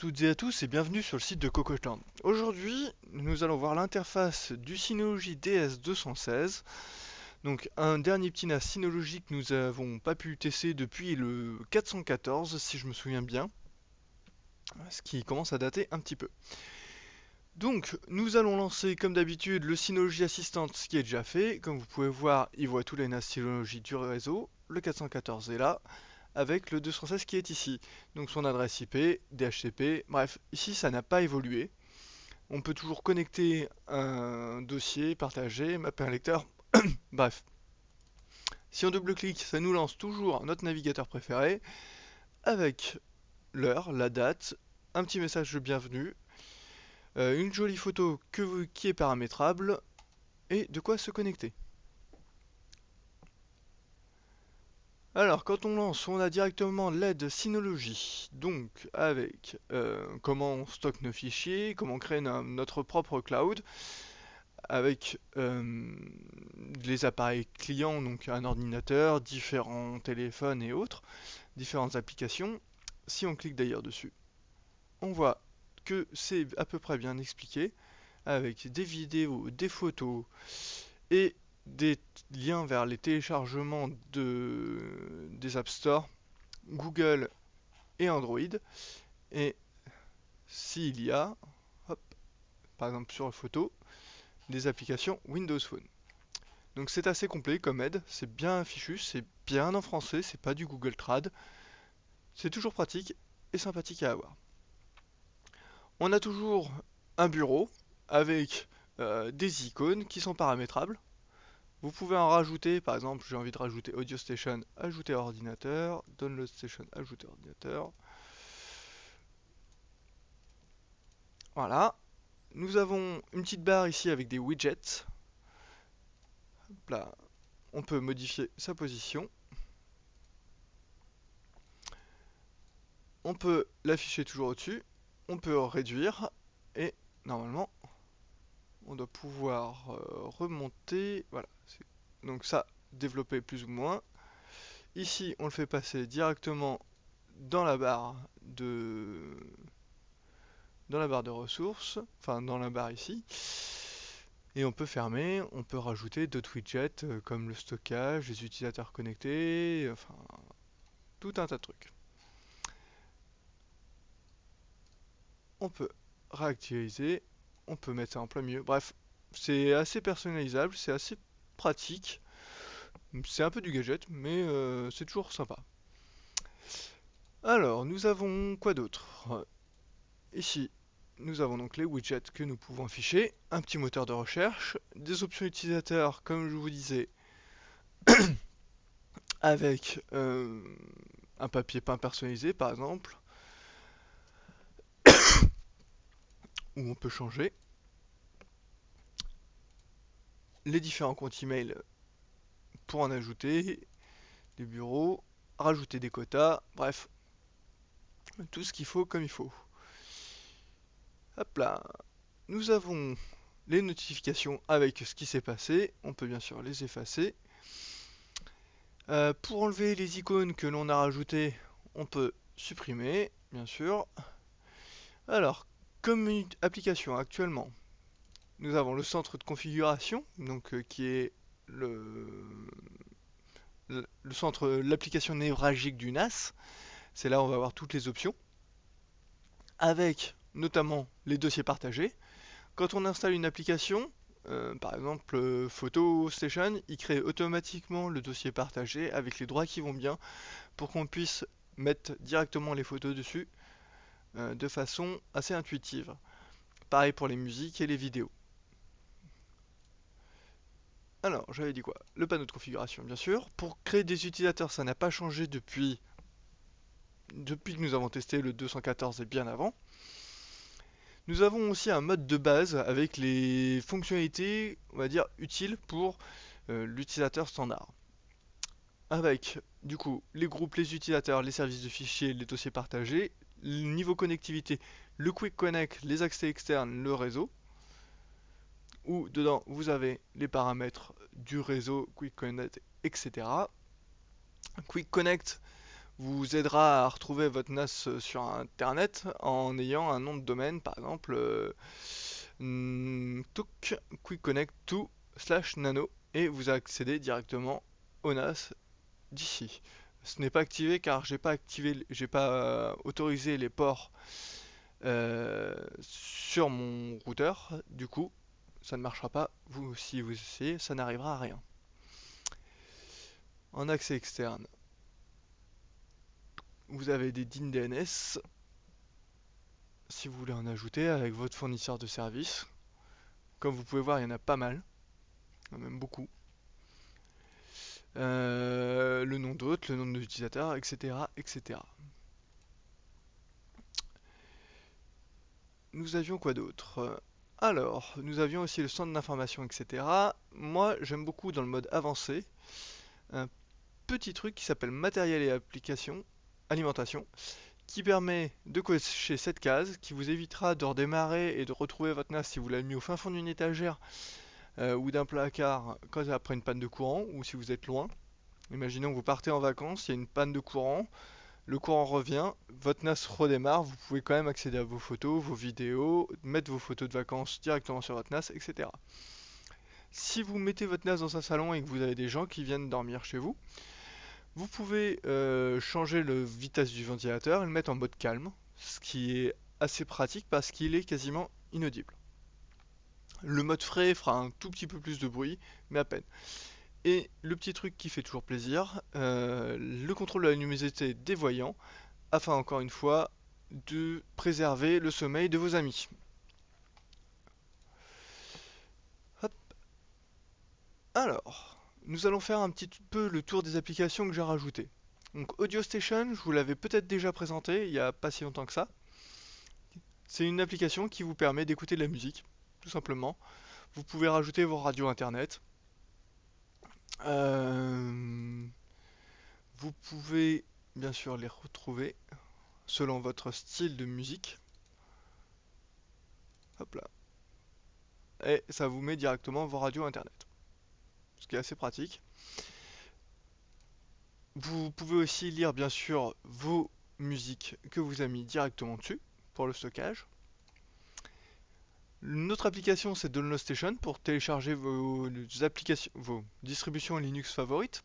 toutes et à tous et bienvenue sur le site de Cocoland. Aujourd'hui, nous allons voir l'interface du Synology DS216. Donc un dernier petit NAS Synology que nous n'avons pas pu tester depuis le 414 si je me souviens bien, ce qui commence à dater un petit peu. Donc nous allons lancer comme d'habitude le Synology Assistant, ce qui est déjà fait. Comme vous pouvez voir, il voit tous les NAS Synology du réseau. Le 414 est là, avec le 216 qui est ici. Donc son adresse IP, DHCP, bref, ici ça n'a pas évolué. On peut toujours connecter un dossier, partager, mapper un lecteur, bref. Si on double-clique, ça nous lance toujours notre navigateur préféré, avec l'heure, la date, un petit message de bienvenue, une jolie photo qui est paramétrable, et de quoi se connecter. Alors, quand on lance, on a directement l'aide Synology, donc avec comment on stocke nos fichiers, comment créer notre propre cloud, avec les appareils clients, donc un ordinateur, différents téléphones et autres, différentes applications. Si on clique d'ailleurs dessus, on voit que c'est à peu près bien expliqué, avec des vidéos, des photos et des liens vers les téléchargements des App Store, Google et Android. Et s'il y a, hop, par exemple sur la photo, des applications Windows Phone. Donc c'est assez complet comme aide, c'est bien fichu, c'est bien en français, c'est pas du Google Trad. C'est toujours pratique et sympathique à avoir. On a toujours un bureau avec des icônes qui sont paramétrables. Vous pouvez en rajouter, par exemple, j'ai envie de rajouter Audio Station, ajouter ordinateur, Download Station, ajouter ordinateur. Voilà. Nous avons une petite barre ici avec des widgets. Là, on peut modifier sa position. On peut l'afficher toujours au-dessus. On peut réduire. Et normalement, on doit pouvoir remonter. Voilà. Donc ça, développer plus ou moins. Ici, on le fait passer directement dans la barre de ressources, enfin dans la barre ici. Et on peut fermer, on peut rajouter d'autres widgets comme le stockage, les utilisateurs connectés, enfin tout un tas de trucs. On peut réactualiser, on peut mettre ça en plein milieu. Bref, c'est assez personnalisable, c'est assez pratique. C'est un peu du gadget, mais c'est toujours sympa. Alors, nous avons quoi d'autre? Ici, nous avons donc les widgets que nous pouvons afficher, un petit moteur de recherche, des options utilisateurs, comme je vous disais, avec un papier peint personnalisé par exemple, où on peut changer les différents comptes email pour en ajouter, des bureaux, rajouter des quotas, bref, tout ce qu'il faut comme il faut. Hop là, nous avons les notifications avec ce qui s'est passé, on peut bien sûr les effacer. Pour enlever les icônes que l'on a rajoutées, on peut supprimer, bien sûr. Alors, comme application actuellement, nous avons le centre de configuration, donc qui est le centre, l'application névralgique du NAS. C'est là où on va avoir toutes les options, avec notamment les dossiers partagés. Quand on installe une application, par exemple Photo Station, il crée automatiquement le dossier partagé avec les droits qui vont bien pour qu'on puisse mettre directement les photos dessus de façon assez intuitive. Pareil pour les musiques et les vidéos. Alors, j'avais dit quoi? Le panneau de configuration, bien sûr. Pour créer des utilisateurs, ça n'a pas changé depuis que nous avons testé le 214 et bien avant. Nous avons aussi un mode de base avec les fonctionnalités, on va dire, utiles pour l'utilisateur standard. Avec, du coup, les groupes, les utilisateurs, les services de fichiers, les dossiers partagés, le niveau connectivité, le Quick Connect, les accès externes, le réseau, où dedans vous avez les paramètres du réseau, Quick Connect, etc. Quick Connect, vous aidera à retrouver votre NAS sur Internet en ayant un nom de domaine, par exemple took quick connect to slash nano et vous accédez directement au NAS d'ici. Ce n'est pas activé car j'ai pas autorisé les ports sur mon routeur. Du coup, ça ne marchera pas. Vous, si vous essayez, ça n'arrivera à rien. En accès externe, vous avez des DIN DNS si vous voulez en ajouter avec votre fournisseur de service. Comme vous pouvez voir, il y en a pas mal, il y en a même beaucoup. Le nom d'hôte, le nom de l'utilisateur, etc., etc. Nous avions quoi d'autre? Alors, nous avions aussi le centre d'information, etc. Moi, j'aime beaucoup dans le mode avancé un petit truc qui s'appelle matériel et application, alimentation, qui permet de cocher cette case, qui vous évitera de redémarrer et de retrouver votre NAS si vous l'avez mis au fin fond d'une étagère ou d'un placard après une panne de courant ou si vous êtes loin. Imaginons que vous partez en vacances, il y a une panne de courant, le courant revient, votre NAS redémarre, vous pouvez quand même accéder à vos photos, vos vidéos, mettre vos photos de vacances directement sur votre NAS, etc. Si vous mettez votre NAS dans un salon et que vous avez des gens qui viennent dormir chez vous, vous pouvez changer la vitesse du ventilateur et le mettre en mode calme, ce qui est assez pratique parce qu'il est quasiment inaudible. Le mode frais fera un tout petit peu plus de bruit, mais à peine. Et le petit truc qui fait toujours plaisir, le contrôle de la luminosité des voyants, afin encore une fois de préserver le sommeil de vos amis. Hop. Alors, nous allons faire un petit peu le tour des applications que j'ai rajoutées. Donc Audio Station, je vous l'avais peut-être déjà présenté il n'y a pas si longtemps que ça. C'est une application qui vous permet d'écouter de la musique, tout simplement. Vous pouvez rajouter vos radios internet. Euh, Vous pouvez bien sûr les retrouver selon votre style de musique. Hop là. Et ça vous met directement vos radios internet. Ce qui est assez pratique. Vous pouvez aussi lire bien sûr vos musiques que vous avez mis directement dessus pour le stockage. Une autre application c'est Download Station pour télécharger vos applications, vos distributions Linux favorites.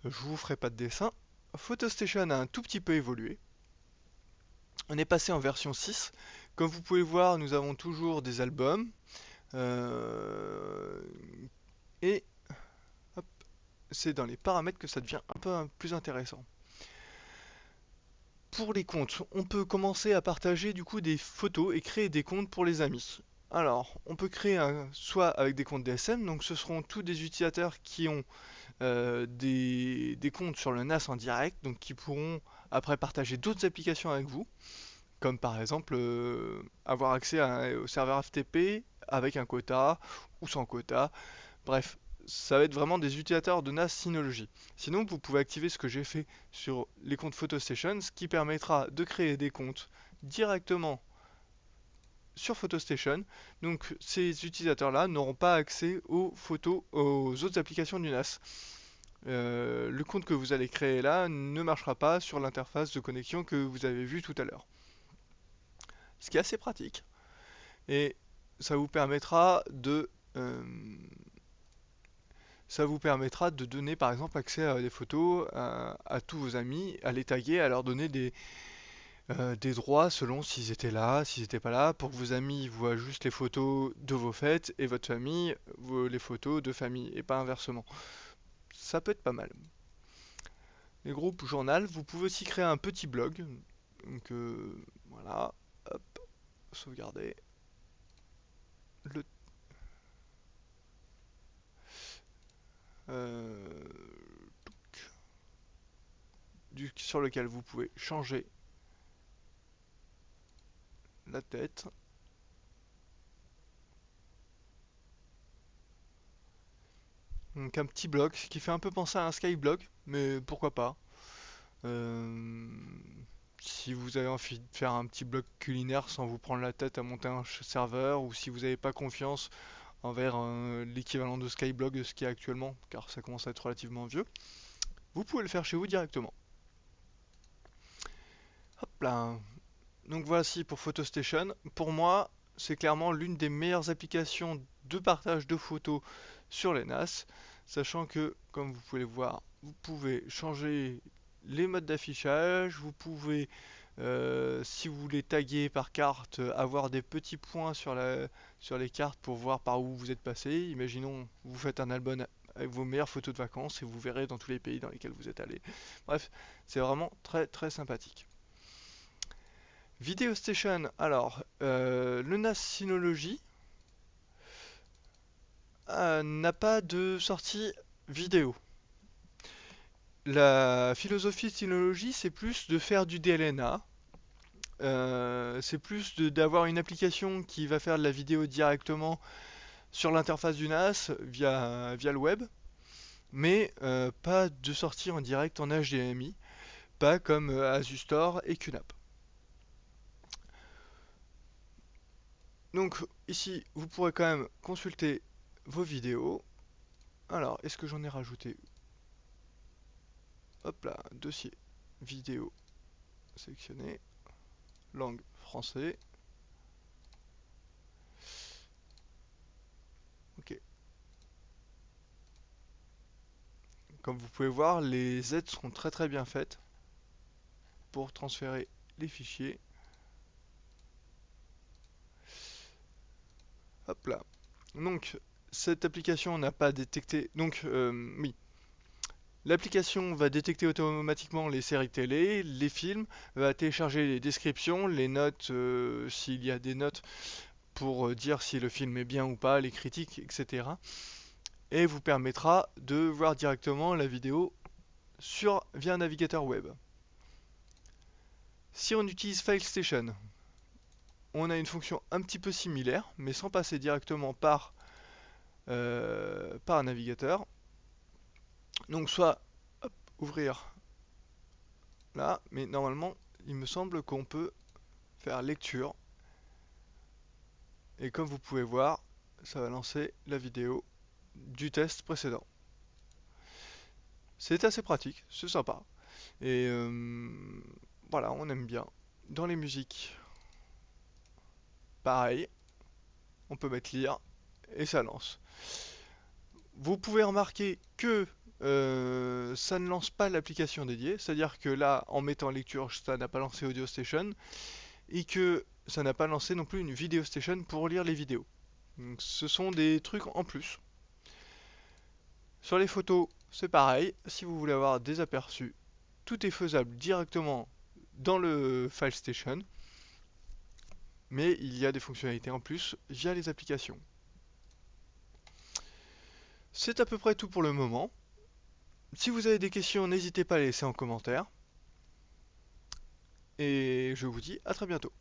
Je vous ferai pas de dessin. PhotoStation a un tout petit peu évolué. On est passé en version 6. Comme vous pouvez voir, nous avons toujours des albums. Euh, et hop, c'est dans les paramètres que ça devient un peu plus intéressant. Pour les comptes, on peut commencer à partager du coup des photos et créer des comptes pour les amis. Alors, on peut créer soit avec des comptes DSM, donc ce seront tous des utilisateurs qui ont des comptes sur le NAS en direct, donc qui pourront après partager d'autres applications avec vous, comme par exemple avoir accès au serveur FTP avec un quota ou sans quota. Bref, ça va être vraiment des utilisateurs de NAS Synology. Sinon, vous pouvez activer ce que j'ai fait sur les comptes PhotoStation, ce qui permettra de créer des comptes directement sur PhotoStation. Donc ces utilisateurs-là n'auront pas accès aux photos, aux autres applications du NAS. Le compte que vous allez créer là ne marchera pas sur l'interface de connexion que vous avez vu tout à l'heure. Ce qui est assez pratique. Et ça vous permettra de donner par exemple accès à des photos à tous vos amis, à les taguer, à leur donner des droits selon s'ils étaient là, s'ils n'étaient pas là, pour que vos amis voient juste les photos de vos fêtes et votre famille voit les photos de famille et pas inversement. Ça peut être pas mal. Les groupes journal, vous pouvez aussi créer un petit blog. Donc voilà, hop, sauvegarder. Le, euh, sur lequel vous pouvez changer la tête. Donc un petit blog qui fait un peu penser à un Skyblog, mais pourquoi pas. Euh, Si vous avez envie de faire un petit blog culinaire sans vous prendre la tête à monter un serveur, ou si vous n'avez pas confiance envers l'équivalent de Skyblog de ce qui est actuellement, car ça commence à être relativement vieux, vous pouvez le faire chez vous directement. Hop là. Donc voici pour PhotoStation. Pour moi, c'est clairement l'une des meilleures applications de partage de photos sur les NAS, sachant que, comme vous pouvez le voir, vous pouvez changer les modes d'affichage, vous pouvez, si vous voulez taguer par carte, avoir des petits points sur les cartes pour voir par où vous êtes passé. Imaginons, vous faites un album avec vos meilleures photos de vacances et vous verrez dans tous les pays dans lesquels vous êtes allé. Bref, c'est vraiment très très sympathique. Video Station, alors, le NAS Synology n'a pas de sortie vidéo. La philosophie de Synology, c'est plus de faire du DLNA, c'est plus d'avoir une application qui va faire de la vidéo directement sur l'interface du NAS via le web, mais pas de sortie en direct en HDMI, pas comme Asustor et QNAP. Donc ici, vous pourrez quand même consulter vos vidéos. Alors, est-ce que j'en ai rajouté? Hop là, dossier, vidéo, sélectionné, langue français. Ok. Comme vous pouvez voir, les aides sont très très bien faites pour transférer les fichiers. Hop là. Donc, cette application n'a pas détecté. Donc, oui. L'application va détecter automatiquement les séries télé, les films, va télécharger les descriptions, les notes, s'il y a des notes pour dire si le film est bien ou pas, les critiques, etc. Et vous permettra de voir directement la vidéo via un navigateur web. Si on utilise FileStation, on a une fonction un petit peu similaire, mais sans passer directement par un navigateur. Donc soit hop, ouvrir là, mais normalement il me semble qu'on peut faire lecture. Et comme vous pouvez voir, ça va lancer la vidéo du test précédent. C'est assez pratique, c'est sympa. Et voilà, on aime bien. Dans les musiques, pareil, on peut mettre lire et ça lance. Vous pouvez remarquer que ça ne lance pas l'application dédiée, c'est-à-dire que là, en mettant lecture, ça n'a pas lancé Audio Station, et que ça n'a pas lancé non plus une Video Station pour lire les vidéos. Donc ce sont des trucs en plus. Sur les photos, c'est pareil, si vous voulez avoir des aperçus, tout est faisable directement dans le File Station, mais il y a des fonctionnalités en plus via les applications. C'est à peu près tout pour le moment. Si vous avez des questions, n'hésitez pas à les laisser en commentaire. Et je vous dis à très bientôt.